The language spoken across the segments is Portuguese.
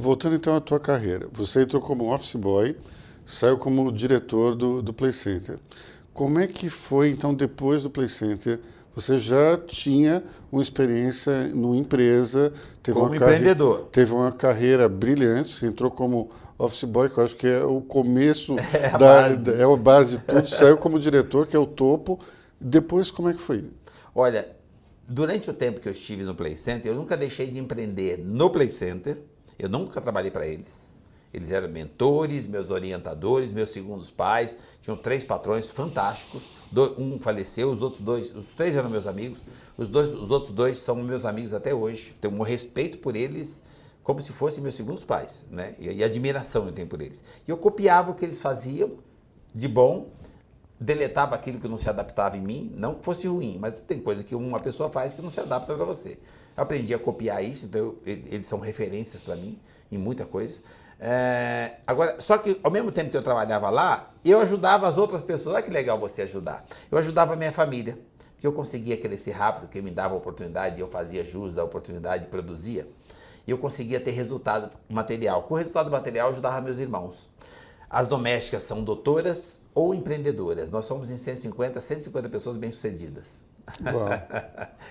voltando então à tua carreira. Você entrou como office boy, saiu como diretor do Play Center. Como é que foi, então, depois do Play Center? Você já tinha uma experiência numa empresa, Como empreendedor. teve uma carreira brilhante, você entrou como office boy, que eu acho que é o começo, É a base. é a base de tudo, saiu como diretor, que é o topo. Depois, como é que foi? Olha, durante o tempo que eu estive no Play Center, eu nunca deixei de empreender no Play Center, eu nunca trabalhei para eles. Eles eram mentores, meus orientadores, meus segundos pais, tinham 3 patrões fantásticos, um faleceu, os 3 eram meus amigos, os outros 2 são meus amigos até hoje, tenho um respeito por eles como se fossem meus segundos pais, né? E admiração eu tenho por eles. E eu copiava o que eles faziam de bom, deletava aquilo que não se adaptava em mim, não que fosse ruim, mas tem coisa que uma pessoa faz que não se adapta para você. Eu aprendi a copiar isso, então eles são referências para mim em muita coisa. Agora, só que ao mesmo tempo que eu trabalhava lá, eu ajudava as outras pessoas. Olha que legal você ajudar. Eu ajudava a minha família, que eu conseguia crescer rápido, que me dava oportunidade, eu fazia jus da oportunidade, produzia. E eu conseguia ter resultado material. Com o resultado material, eu ajudava meus irmãos. As domésticas são doutoras ou empreendedoras. Nós somos em 150 pessoas bem-sucedidas.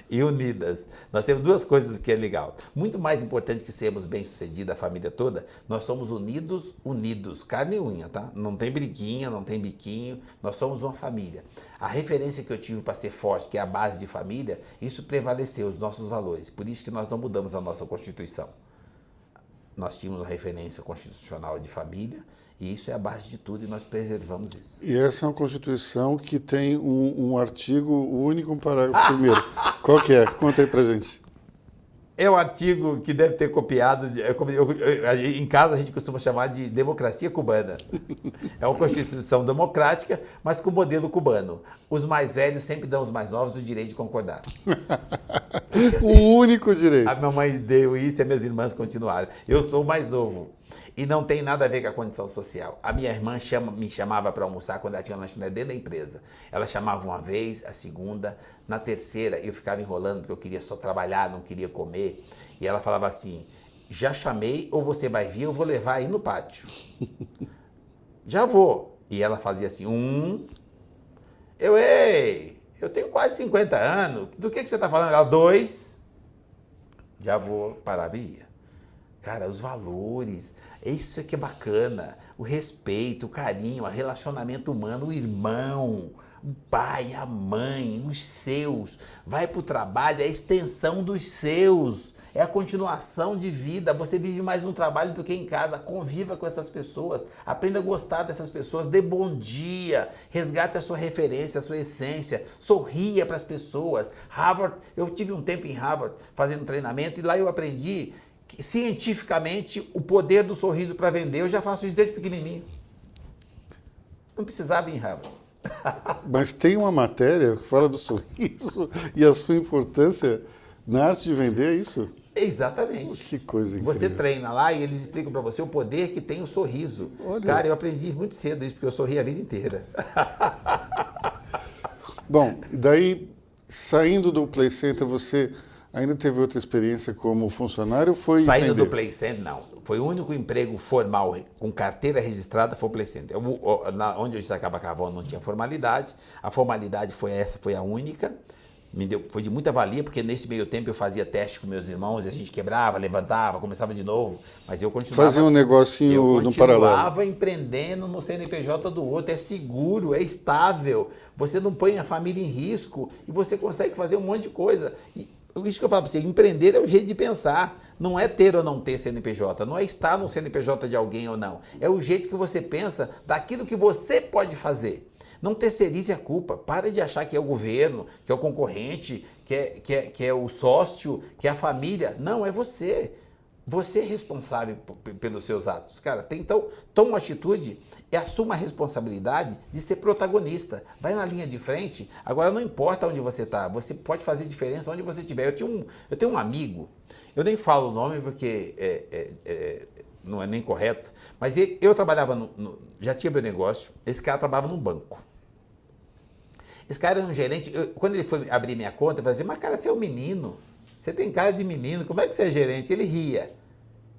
E unidas. Nós temos 2 coisas que é legal. Muito mais importante que sermos bem-sucedidos, a família toda, nós somos unidos, carne e unha, tá? Não tem briguinha, não tem biquinho, nós somos uma família. A referência que eu tive para ser forte, que é a base de família, isso prevaleceu, os nossos valores. Por isso que nós não mudamos a nossa Constituição. Nós tínhamos uma referência constitucional de família, e isso é a base de tudo e nós preservamos isso. E essa é uma Constituição que tem um artigo único, um parágrafo primeiro. Qual que é? Conta aí pra gente. É um artigo que deve ter copiado, em casa a gente costuma chamar de democracia cubana. É uma Constituição democrática, mas com modelo cubano. Os mais velhos sempre dão aos mais novos o direito de concordar. O único direito. A minha mãe deu isso e as minhas irmãs continuaram. Eu sou o mais novo. E não tem nada a ver com a condição social. A minha irmã me chamava para almoçar quando ela tinha uma lanchonete dentro da empresa. Ela chamava uma vez, a segunda, na terceira eu ficava enrolando porque eu queria só trabalhar, não queria comer. E ela falava assim, já chamei ou você vai vir, eu vou levar aí no pátio. Já vou. E ela fazia assim, eu tenho quase 50 anos, do que você está falando? Ela, 2, já vou, parava e ia. Cara, os valores, isso é que é bacana, o respeito, o carinho, o relacionamento humano, o irmão, o pai, a mãe, os seus, vai para o trabalho, é a extensão dos seus, é a continuação de vida, você vive mais no trabalho do que em casa, conviva com essas pessoas, aprenda a gostar dessas pessoas, dê bom dia, resgate a sua referência, a sua essência, sorria para as pessoas. Harvard, eu tive um tempo em Harvard fazendo treinamento e lá eu aprendi cientificamente o poder do sorriso para vender. Eu já faço isso desde pequenininho. Não precisava ir em Harvard. Mas tem uma matéria que fala do sorriso e a sua importância na arte de vender, é isso? Exatamente. Que coisa incrível. Você treina lá e eles explicam para você o poder que tem o sorriso. Olha. Cara, eu aprendi muito cedo isso, porque eu sorri a vida inteira. Bom, daí, saindo do Play Center, você ainda teve outra experiência como funcionário ou foi Saindo empreender? do Play Center, não. Foi o único emprego formal com carteira registrada foi o Play Center. Onde eu sacava carvão não tinha formalidade. A formalidade foi a única. Foi de muita valia, porque nesse meio tempo eu fazia teste com meus irmãos, e a gente quebrava, levantava, começava de novo, mas eu continuava... Fazia um negocinho no paralelo. Eu continuava empreendendo no CNPJ do outro, é seguro, é estável, você não põe a família em risco e você consegue fazer um monte de coisa. E isso que eu falo para você, empreender é o jeito de pensar, não é ter ou não ter CNPJ, não é estar no CNPJ de alguém ou não, é o jeito que você pensa daquilo que você pode fazer. Não terceirize a culpa. Para de achar que é o governo, que é o concorrente, que é o sócio, que é a família. Não, é você. Você é responsável pelos seus atos. Cara, então, toma uma atitude e assuma a responsabilidade de ser protagonista. Vai na linha de frente. Agora, não importa onde você está, você pode fazer diferença onde você estiver. Eu tenho um amigo, eu nem falo o nome porque não é nem correto, mas eu trabalhava, já tinha meu negócio, esse cara trabalhava num banco. Esse cara era um gerente, quando ele foi abrir minha conta, eu falei assim, mas cara, você é um menino, você tem cara de menino, como é que você é gerente? Ele ria.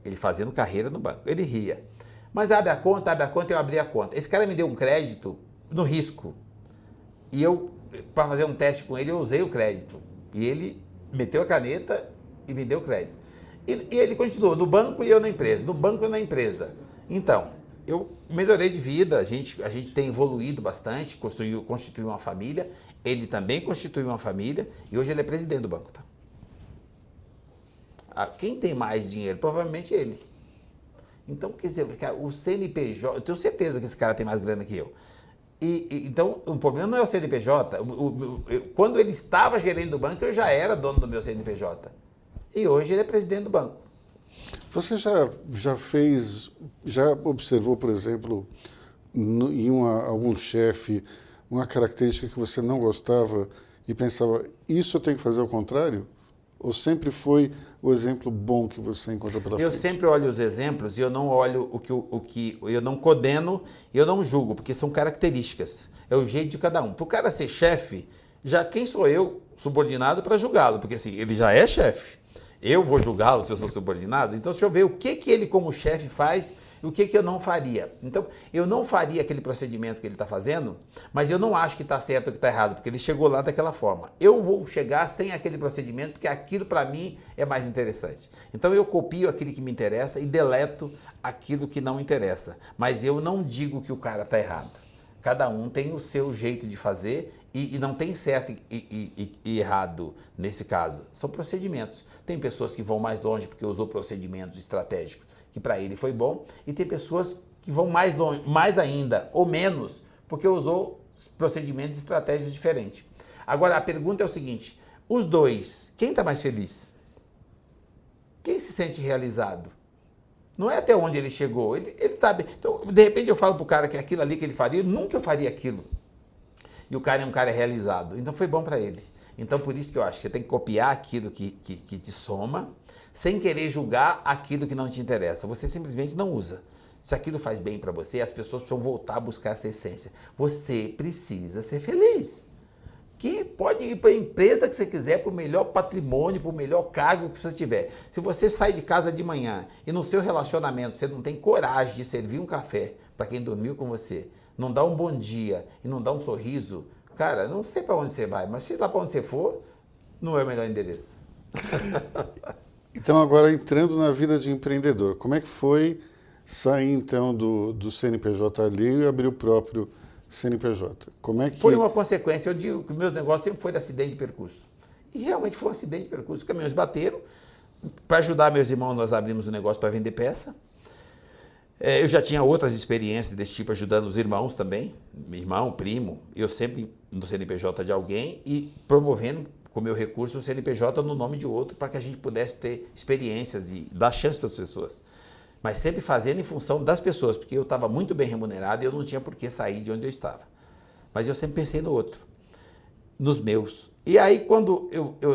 ele fazendo carreira no banco. Ele ria. Mas abre a conta, eu abri a conta. Esse cara me deu um crédito no risco. E eu, para fazer um teste com ele, eu usei o crédito. E ele meteu a caneta e me deu o crédito. E ele continuou no banco e eu na empresa, no banco e eu na empresa. Então, eu melhorei de vida, a gente tem evoluído bastante, constituiu uma família, ele também constituiu uma família e hoje ele é presidente do banco. Tá? Quem tem mais dinheiro? Provavelmente ele. Então, quer dizer, o CNPJ, eu tenho certeza que esse cara tem mais grana que eu. Então, o problema não é o CNPJ. Quando ele estava gerente do banco, eu já era dono do meu CNPJ. E hoje ele é presidente do banco. Você já observou, por exemplo, em algum chefe, uma característica que você não gostava e pensava, isso eu tenho que fazer ao contrário? Ou sempre foi o exemplo bom que você encontrou pela frente? Eu sempre olho os exemplos e eu não olho eu não condeno e eu não julgo, porque são características. É o jeito de cada um. Para o cara ser chefe, já quem sou eu, subordinado, para julgá-lo? Porque assim, ele já é chefe. Eu vou julgá-lo se eu sou subordinado? Então, deixa eu ver o que ele como chefe faz e o que eu não faria. Então, eu não faria aquele procedimento que ele está fazendo, mas eu não acho que está certo ou que está errado, porque ele chegou lá daquela forma. Eu vou chegar sem aquele procedimento, porque aquilo para mim é mais interessante. Então, eu copio aquilo que me interessa e deleto aquilo que não interessa. Mas eu não digo que o cara está errado. Cada um tem o seu jeito de fazer e não tem certo e errado nesse caso. São procedimentos. Tem pessoas que vão mais longe porque usou procedimentos estratégicos que para ele foi bom, e tem pessoas que vão mais longe, mais ainda, ou menos, porque usou procedimentos estratégicos diferentes. Agora, a pergunta é o seguinte, os dois, quem está mais feliz? Quem se sente realizado? Não é até onde ele chegou, ele está bem. Então, de repente eu falo para o cara que aquilo ali que ele faria, nunca eu faria aquilo. E o cara é um cara realizado, então foi bom para ele. Então, por isso que eu acho que você tem que copiar aquilo que te soma, sem querer julgar aquilo que não te interessa. Você simplesmente não usa. Se aquilo faz bem para você, as pessoas precisam voltar a buscar essa essência. Você precisa ser feliz. Que pode ir para a empresa que você quiser, para o melhor patrimônio, para o melhor cargo que você tiver. Se você sai de casa de manhã e no seu relacionamento você não tem coragem de servir um café para quem dormiu com você, não dá um bom dia e não dá um sorriso, cara, não sei para onde você vai, mas se lá para onde você for, não é o melhor endereço. Então, agora entrando na vida de empreendedor, como é que foi sair então do CNPJ ali e abrir o próprio CNPJ? Como é que... Foi uma consequência. Eu digo que meus negócios sempre foi de acidente de percurso. E realmente foi um acidente de percurso. Os caminhões bateram. Para ajudar meus irmãos, nós abrimos um negócio para vender peça. Eu já tinha outras experiências desse tipo, ajudando os irmãos também. Meu irmão, primo. Eu sempre no CNPJ de alguém e promovendo com o meu recurso o CNPJ no nome de outro para que a gente pudesse ter experiências e dar chance para as pessoas. Mas sempre fazendo em função das pessoas, porque eu estava muito bem remunerado e eu não tinha por que sair de onde eu estava. Mas eu sempre pensei no outro, nos meus. E aí, quando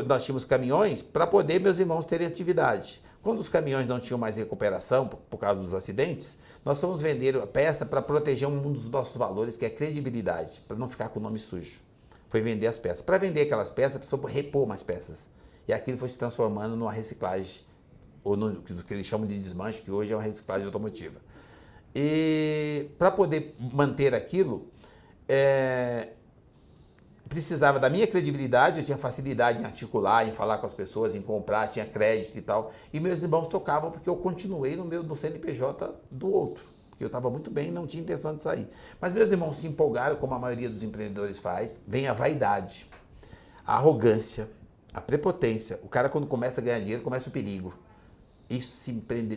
nós tínhamos caminhões, para poder meus irmãos terem atividade. Quando os caminhões não tinham mais recuperação por causa dos acidentes, nós fomos vender a peça para proteger um dos nossos valores, que é a credibilidade, para não ficar com o nome sujo. Foi vender as peças. Para vender aquelas peças, a pessoa repor mais peças. E aquilo foi se transformando numa reciclagem, ou no que eles chamam de desmanche, que hoje é uma reciclagem automotiva. E para poder manter aquilo, precisava da minha credibilidade, eu tinha facilidade em articular, em falar com as pessoas, em comprar, tinha crédito e tal. E meus irmãos tocavam porque eu continuei no CNPJ do outro, porque eu estava muito bem e não tinha intenção de sair. Mas meus irmãos se empolgaram, como a maioria dos empreendedores faz, vem a vaidade, a arrogância, a prepotência. O cara, quando começa a ganhar dinheiro, começa o perigo. Isso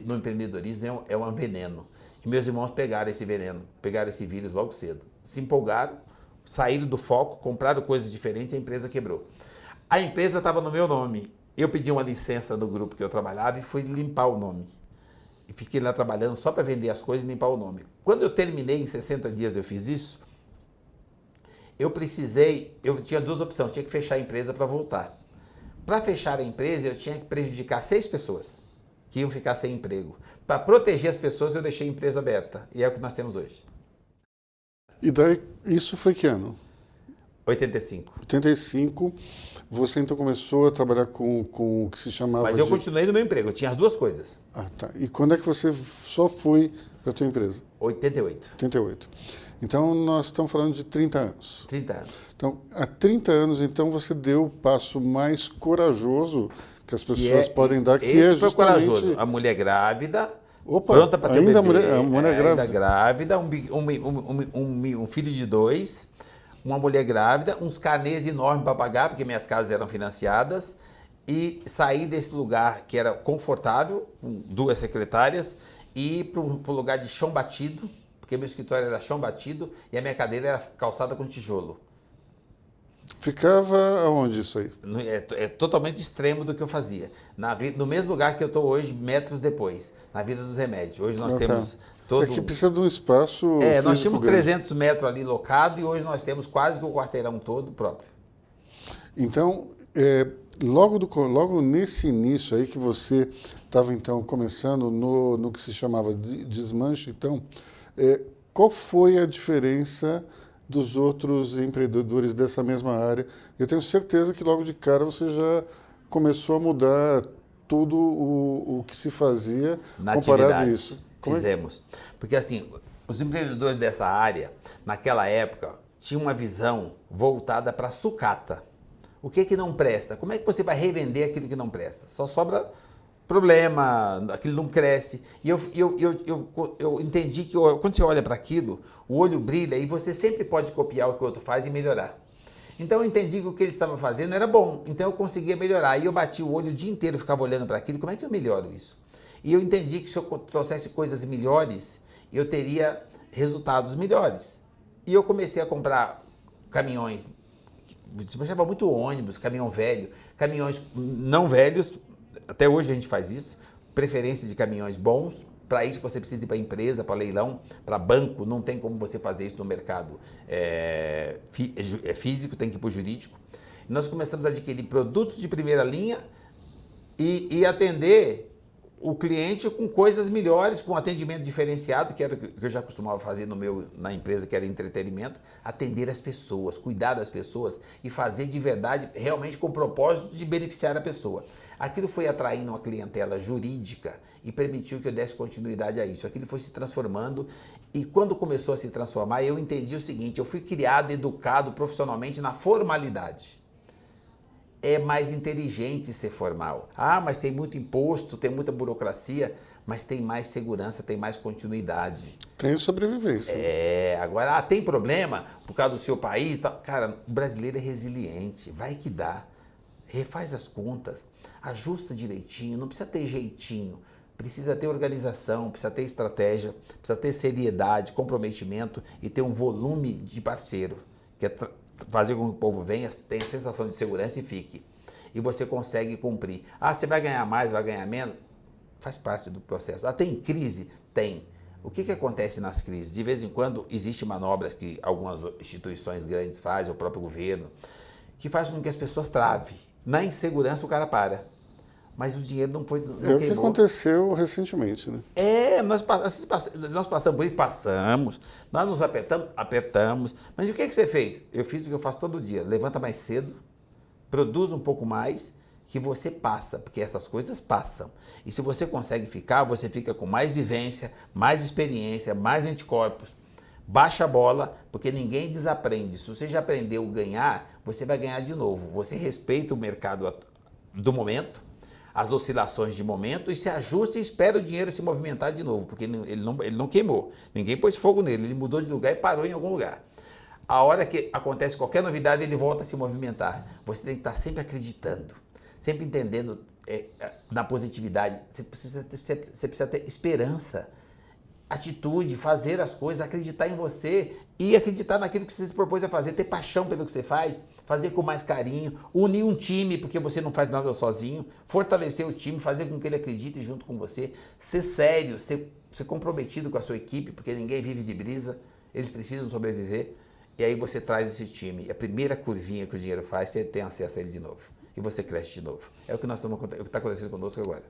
no empreendedorismo é um veneno. E meus irmãos pegaram esse veneno, pegaram esse vírus logo cedo. Se empolgaram, saíram do foco, compraram coisas diferentes e a empresa quebrou. A empresa estava no meu nome. Eu pedi uma licença do grupo que eu trabalhava e fui limpar o nome. E fiquei lá trabalhando só para vender as coisas e limpar o nome. Quando eu terminei, em 60 dias eu fiz isso, eu tinha duas opções, eu tinha que fechar a empresa para voltar. Para fechar a empresa, eu tinha que prejudicar 6 pessoas. Que iam ficar sem emprego. Para proteger as pessoas, eu deixei a empresa aberta. E é o que nós temos hoje. E daí, isso foi que ano? 85. 85. você então começou a trabalhar com o que se chamava Mas eu continuei no meu emprego, eu tinha as duas coisas. Ah, tá. E quando é que você só foi para a tua empresa? 88. 88. Então, nós estamos falando de 30 anos. 30 anos. Então, há 30 anos, então, você deu o passo mais corajoso que as pessoas podem dar, que esse é foi justamente... corajoso. A mulher grávida, Opa, pronta para ter ainda um bebê. A mulher ainda grávida. grávida, um filho de 2, uma mulher grávida, uns carnês enormes para pagar, porque minhas casas eram financiadas, e sair desse lugar que era confortável, com 2 secretárias, e ir para um lugar de chão batido, porque meu escritório era chão batido e a minha cadeira era calçada com tijolo. Ficava aonde isso aí? É totalmente extremo do que eu fazia. No mesmo lugar que eu estou hoje, metros depois, na Vila dos Remédios. Hoje nós temos todo... É que precisa de um espaço nós tínhamos grande. 300 metros ali locado e hoje nós temos quase que o quarteirão todo próprio. Então, logo nesse início aí que você estava então começando no que se chamava de desmanche, então, qual foi a diferença dos outros empreendedores dessa mesma área? Eu tenho certeza que logo de cara você já começou a mudar tudo o que se fazia comparado a isso. Fizemos. Porque assim, os empreendedores dessa área, naquela época, tinham uma visão voltada para sucata. O que não presta? Como é que você vai revender aquilo que não presta? Só sobra problema, aquilo não cresce. E eu entendi que quando você olha para aquilo, o olho brilha e você sempre pode copiar o que o outro faz e melhorar. Então eu entendi que o que ele estava fazendo era bom, então eu conseguia melhorar. E eu bati o olho o dia inteiro, ficava olhando para aquilo, como é que eu melhoro isso? E eu entendi que se eu trouxesse coisas melhores, eu teria resultados melhores. E eu comecei a comprar caminhões, você chama muito ônibus, caminhão velho, caminhões não velhos, até hoje a gente faz isso, preferência de caminhões bons. Para isso você precisa ir para empresa, para leilão, para banco, não tem como você fazer isso no mercado físico, tem que ir para o jurídico. E nós começamos a adquirir produtos de primeira linha e atender o cliente com coisas melhores, com atendimento diferenciado, que era o que eu já costumava fazer na empresa, que era entretenimento, atender as pessoas, cuidar das pessoas e fazer de verdade, realmente com o propósito de beneficiar a pessoa. Aquilo foi atraindo uma clientela jurídica e permitiu que eu desse continuidade a isso. Aquilo foi se transformando e quando começou a se transformar, eu entendi o seguinte, eu fui criado, educado profissionalmente na formalidade. É mais inteligente ser formal. Ah, mas tem muito imposto, tem muita burocracia, mas tem mais segurança, tem mais continuidade. Tem sobrevivência. Agora, tem problema por causa do seu país? Tá? Cara, o brasileiro é resiliente, vai que dá. Refaz as contas, ajusta direitinho, não precisa ter jeitinho. Precisa ter organização, precisa ter estratégia, precisa ter seriedade, comprometimento e ter um volume de parceiro, que é fazer com que o povo venha, tenha a sensação de segurança e fique. E você consegue cumprir. Ah, você vai ganhar mais, vai ganhar menos? Faz parte do processo. Ah, tem crise? Tem. O que acontece nas crises? De vez em quando existem manobras que algumas instituições grandes fazem, o próprio governo, que faz com que as pessoas travem. Na insegurança o cara para. Mas o dinheiro não foi. Não o que aconteceu recentemente, né? Nós passamos por isso, passamos, nós nos apertamos. Mas o que você fez? Eu fiz o que eu faço todo dia. Levanta mais cedo, produz um pouco mais, que você passa, porque essas coisas passam. E se você consegue ficar, você fica com mais vivência, mais experiência, mais anticorpos. Baixa a bola, porque ninguém desaprende. Se você já aprendeu a ganhar, você vai ganhar de novo. Você respeita o mercado do momento, as oscilações de momento e se ajusta e espera o dinheiro se movimentar de novo, porque ele não queimou. Ninguém pôs fogo nele, ele mudou de lugar e parou em algum lugar. A hora que acontece qualquer novidade, ele volta a se movimentar. Você tem que estar sempre acreditando, sempre entendendo na positividade. Você precisa ter esperança, atitude, fazer as coisas, acreditar em você e acreditar naquilo que você se propôs a fazer, ter paixão pelo que você faz, fazer com mais carinho, unir um time, porque você não faz nada sozinho, fortalecer o time, fazer com que ele acredite junto com você, ser sério, ser comprometido com a sua equipe, porque ninguém vive de brisa, eles precisam sobreviver, e aí você traz esse time, e a primeira curvinha que o dinheiro faz, você tem acesso a ele de novo, e você cresce de novo. É o que está acontecendo conosco agora.